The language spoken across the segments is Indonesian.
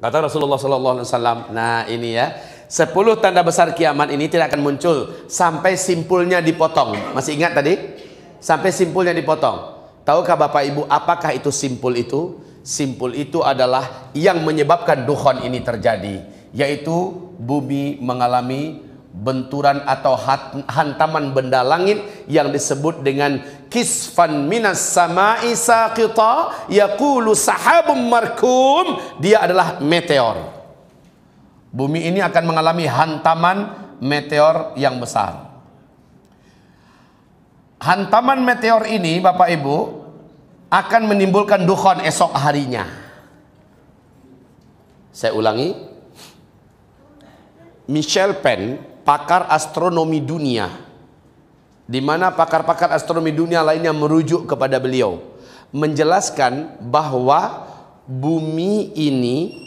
Kata Rasulullah SAW, nah ini ya, 10 tanda besar kiamat ini tidak akan muncul sampai simpulnya dipotong. Masih ingat tadi? Sampai simpulnya dipotong. Tahukah Bapak Ibu apakah itu simpul itu? Simpul itu adalah yang menyebabkan dukhon ini terjadi, yaitu bumi mengalami benturan atau hantaman benda langit yang disebut dengan kisfan minas sama'i saqita yaqulu sahabum markum. Dia adalah meteor. Bumi ini akan mengalami hantaman meteor yang besar. Hantaman meteor ini Bapak Ibu akan menimbulkan dukhon esok harinya. Saya ulangi, Michel Penn, pakar astronomi dunia, di mana pakar-pakar astronomi dunia lainnya merujuk kepada beliau, menjelaskan bahwa bumi ini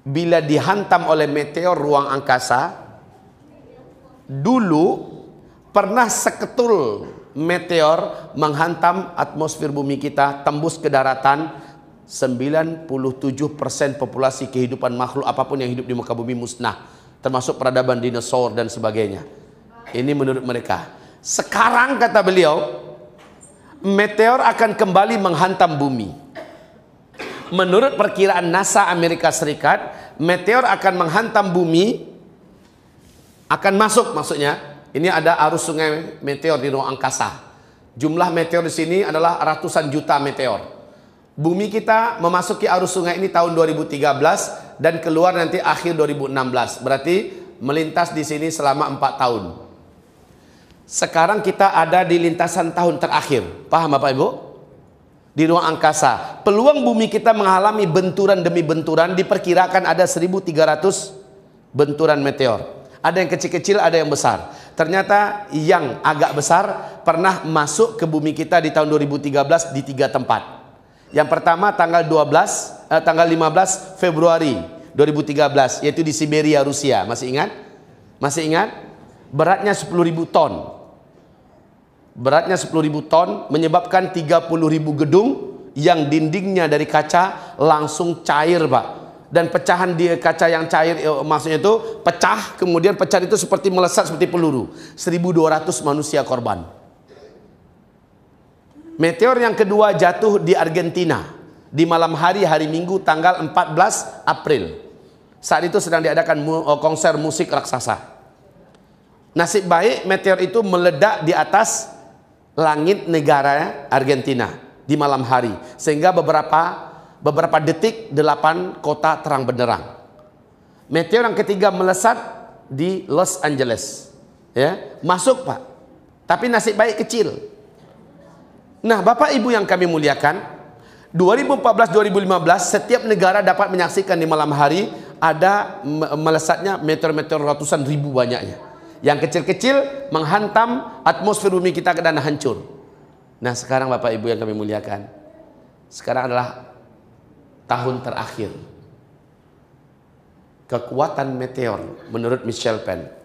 bila dihantam oleh meteor ruang angkasa, dulu pernah seketul meteor menghantam atmosfer bumi kita, tembus ke daratan. 97% populasi kehidupan makhluk apapun yang hidup di muka bumi musnah, termasuk peradaban dinosaur dan sebagainya. Ini menurut mereka. Sekarang kata beliau, meteor akan kembali menghantam bumi. Menurut perkiraan NASA Amerika Serikat, meteor akan menghantam bumi, akan masuk maksudnya. Ini ada arus sungai meteor di ruang angkasa. Jumlah meteor di sini adalah ratusan juta meteor. Bumi kita memasuki arus sungai ini tahun 2013 dan keluar nanti akhir 2016. Berarti melintas di sini selama 4 tahun. Sekarang kita ada di lintasan tahun terakhir. Paham Bapak Ibu? Di ruang angkasa. Peluang bumi kita mengalami benturan demi benturan, diperkirakan ada 1.300 benturan meteor. Ada yang kecil-kecil, ada yang besar. Ternyata yang agak besar pernah masuk ke bumi kita di tahun 2013 di 3 tempat. Yang pertama tanggal 15 Februari 2013, yaitu di Siberia, Rusia. Masih ingat? Masih ingat? Beratnya 10.000 ton. Beratnya 10.000 ton menyebabkan 30.000 gedung yang dindingnya dari kaca langsung cair, Pak. Dan pecahan di kaca yang cair, maksudnya itu pecah, kemudian pecahan itu seperti melesat seperti peluru. 1.200 manusia korban. Meteor yang kedua jatuh di Argentina di malam hari Minggu tanggal 14 April. Saat itu sedang diadakan konser musik raksasa. Nasib baik meteor itu meledak di atas langit negara Argentina di malam hari, sehingga beberapa detik 8 kota terang benderang. Meteor yang ketiga melesat di Los Angeles, ya, masuk Pak, tapi nasib baik kecil. Nah Bapak Ibu yang kami muliakan, 2014-2015 setiap negara dapat menyaksikan di malam hari ada melesatnya meteor-meteor ratusan ribu banyaknya. Yang kecil-kecil menghantam atmosfer bumi kita dan hancur. Nah sekarang Bapak Ibu yang kami muliakan, sekarang adalah tahun terakhir. Kekuatan meteor menurut Michel Penn,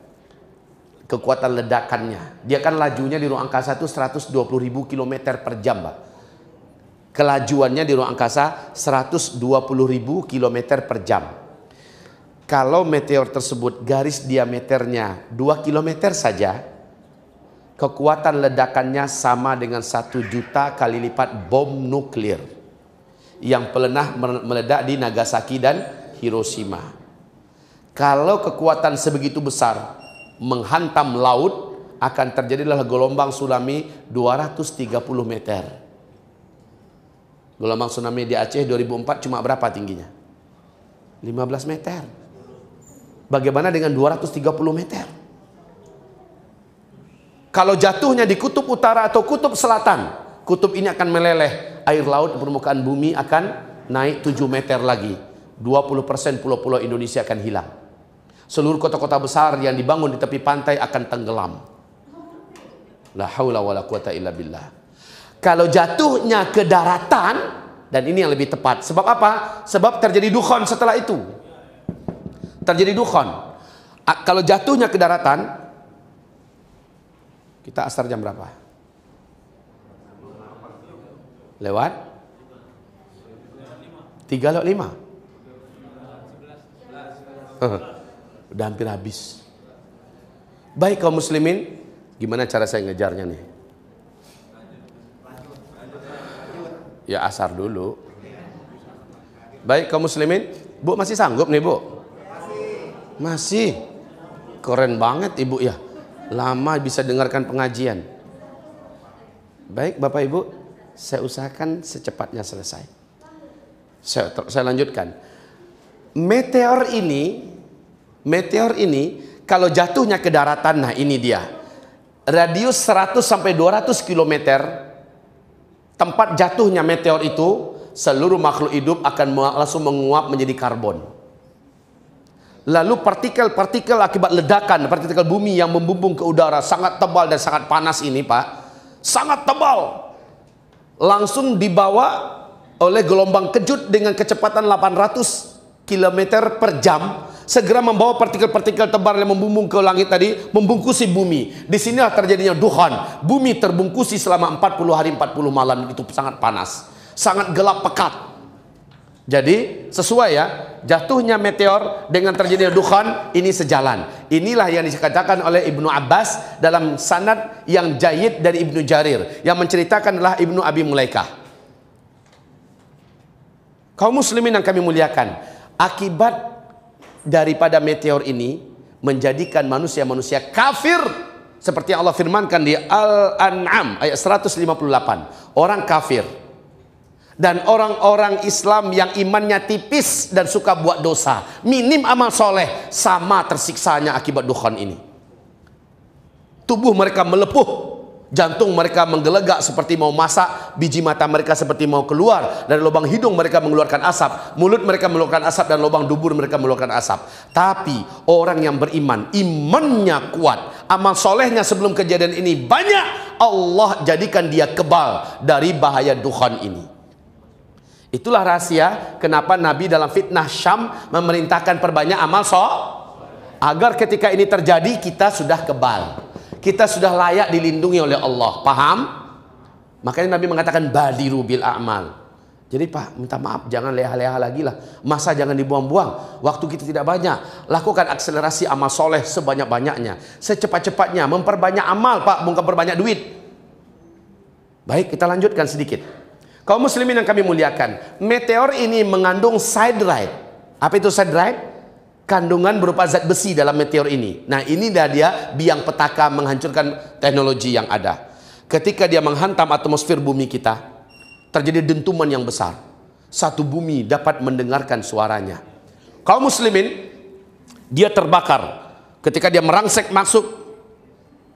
kekuatan ledakannya, dia kan lajunya di ruang angkasa itu 120.000 km per jam, Pak. Kelajuannya di ruang angkasa 120.000 km per jam. Kalau meteor tersebut garis diameternya 2 km saja, kekuatan ledakannya sama dengan 1 juta kali lipat bom nuklir yang pernah meledak di Nagasaki dan Hiroshima. Kalau kekuatan sebegitu besar menghantam laut, akan terjadilah gelombang tsunami 230 meter. Gelombang tsunami di Aceh 2004 cuma berapa tingginya? 15 meter. Bagaimana dengan 230 meter? Kalau jatuhnya di kutub utara atau kutub selatan, kutub ini akan meleleh, air laut di permukaan bumi akan naik 7 meter lagi. 20% pulau-pulau Indonesia akan hilang. Seluruh kota-kota besar yang dibangun di tepi pantai akan tenggelam. La haula wala quwata illa billah. Kalau jatuhnya ke daratan, dan ini yang lebih tepat. Sebab apa? Sebab terjadi dukhon setelah itu. Terjadi dukhon. Kalau jatuhnya ke daratan, kita asar jam berapa? Lewat 3/5. Udah hampir habis. Baik kaum muslimin, gimana cara saya ngejarnya nih? Ya asar dulu. Baik kaum muslimin, Bu masih sanggup nih Bu? Masih. Keren banget Ibu ya. Lama bisa dengarkan pengajian. Baik Bapak Ibu, saya usahakan secepatnya selesai. Saya lanjutkan. Meteor ini kalau jatuhnya ke daratan, nah ini dia. Radius 100 sampai 200 km tempat jatuhnya meteor itu, seluruh makhluk hidup akan langsung menguap menjadi karbon. Lalu partikel-partikel akibat ledakan, partikel bumi yang membumbung ke udara sangat tebal dan sangat panas ini Pak, sangat tebal, langsung dibawa oleh gelombang kejut dengan kecepatan 800 km per jam, segera membawa partikel-partikel tebal yang membumbung ke langit tadi, membungkusi bumi. Di sinilah terjadinya duhan. Bumi terbungkusi selama 40 hari 40 malam, itu sangat panas, sangat gelap pekat. Jadi sesuai ya, jatuhnya meteor dengan terjadinya duhan ini sejalan. Inilah yang dikatakan oleh Ibnu Abbas dalam sanad yang jayyid dari Ibnu Jarir, yang menceritakan adalah Ibnu Abi Mulaikah. Kaum muslimin yang kami muliakan, akibat daripada meteor ini menjadikan manusia-manusia kafir, seperti yang Allah firmankan di Al-An'am ayat 158, orang kafir. Dan orang-orang Islam yang imannya tipis dan suka buat dosa, minim amal soleh, sama tersiksanya akibat dukhan ini. Tubuh mereka melepuh, jantung mereka menggelegak seperti mau masak, biji mata mereka seperti mau keluar, dari lubang hidung mereka mengeluarkan asap, mulut mereka mengeluarkan asap, dan lubang dubur mereka mengeluarkan asap. Tapi orang yang beriman, imannya kuat, amal solehnya sebelum kejadian ini banyak, Allah jadikan dia kebal dari bahaya dukhan ini. Itulah rahasia kenapa Nabi dalam fitnah Syam memerintahkan perbanyak amal agar ketika ini terjadi kita sudah kebal, kita sudah layak dilindungi oleh Allah. Paham? Makanya Nabi mengatakan badiru bil a'mal. Jadi Pak, minta maaf, jangan leha-leha lagi lah. Masa jangan dibuang-buang, waktu kita tidak banyak. Lakukan akselerasi amal soleh sebanyak-banyaknya, secepat-cepatnya. Memperbanyak amal Pak, bukan perbanyak duit. Baik, kita lanjutkan sedikit. Kaum muslimin yang kami muliakan, meteor ini mengandung siderite. Apa itu siderite? Kandungan berupa zat besi dalam meteor ini. Nah, inilah dia biang petaka menghancurkan teknologi yang ada. Ketika dia menghantam atmosfer bumi kita, terjadi dentuman yang besar. Satu bumi dapat mendengarkan suaranya. Kaum muslimin, dia terbakar. Ketika dia merangsek masuk,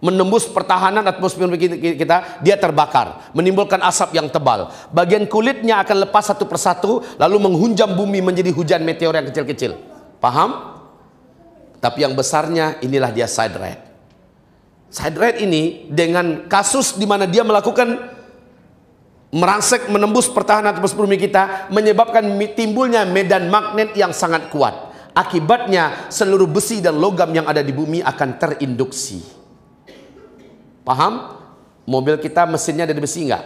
menembus pertahanan atmosfer kita, dia terbakar, menimbulkan asap yang tebal. Bagian kulitnya akan lepas satu persatu, lalu menghunjam bumi menjadi hujan meteor yang kecil-kecil. Paham? Tapi yang besarnya inilah dia siderite. Siderite ini dengan kasus di mana dia melakukan merangsek menembus pertahanan atmosfer bumi kita, menyebabkan timbulnya medan magnet yang sangat kuat. Akibatnya seluruh besi dan logam yang ada di bumi akan terinduksi. Paham? Mobil kita mesinnya dari besi enggak?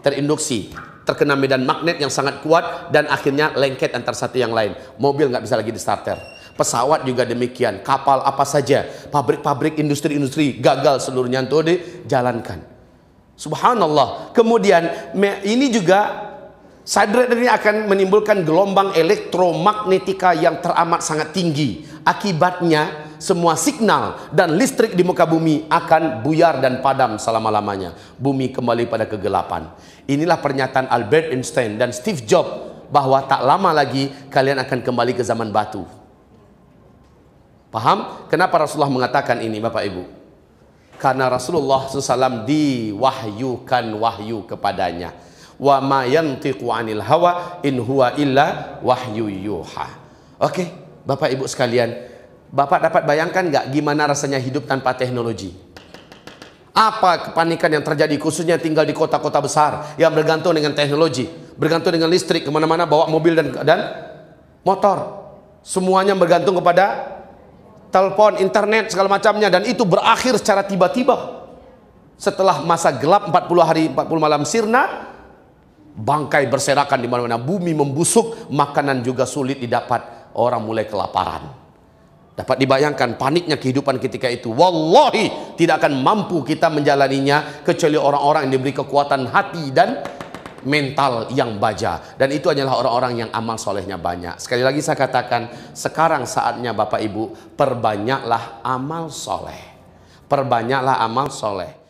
Terinduksi, terkena medan magnet yang sangat kuat dan akhirnya lengket antar satu yang lain. Mobil nggak bisa lagi di starter. Pesawat juga demikian, kapal apa saja, pabrik-pabrik, industri-industri gagal seluruhnya untuk dijalankan. Subhanallah. Kemudian ini juga siderite ini akan menimbulkan gelombang elektromagnetika yang teramat sangat tinggi. Akibatnya semua signal dan listrik di muka bumi akan buyar dan padam selama-lamanya. Bumi kembali pada kegelapan. Inilah pernyataan Albert Einstein dan Steve Jobs bahwa tak lama lagi kalian akan kembali ke zaman batu. Paham? Kenapa Rasulullah mengatakan ini Bapak Ibu? Karena Rasulullah SAW diwahyukan wahyu kepadanya. Wa ma yantiqu 'anil hawa in huwa illa wahyu yuha. Oke, Bapak Ibu sekalian, Bapak dapat bayangkan nggak gimana rasanya hidup tanpa teknologi? Apa kepanikan yang terjadi khususnya tinggal di kota-kota besar yang bergantung dengan teknologi, bergantung dengan listrik, kemana-mana bawa mobil dan motor, semuanya bergantung kepada telepon, internet, segala macamnya, dan itu berakhir secara tiba-tiba. Setelah masa gelap 40 hari 40 malam sirna, bangkai berserakan di mana-mana, bumi membusuk, makanan juga sulit didapat, orang mulai kelaparan. Dapat dibayangkan paniknya kehidupan ketika itu. Wallahi tidak akan mampu kita menjalaninya kecuali orang-orang yang diberi kekuatan hati dan mental yang baja. Dan itu hanyalah orang-orang yang amal solehnya banyak. Sekali lagi saya katakan, sekarang saatnya Bapak Ibu, perbanyaklah amal soleh. Perbanyaklah amal soleh.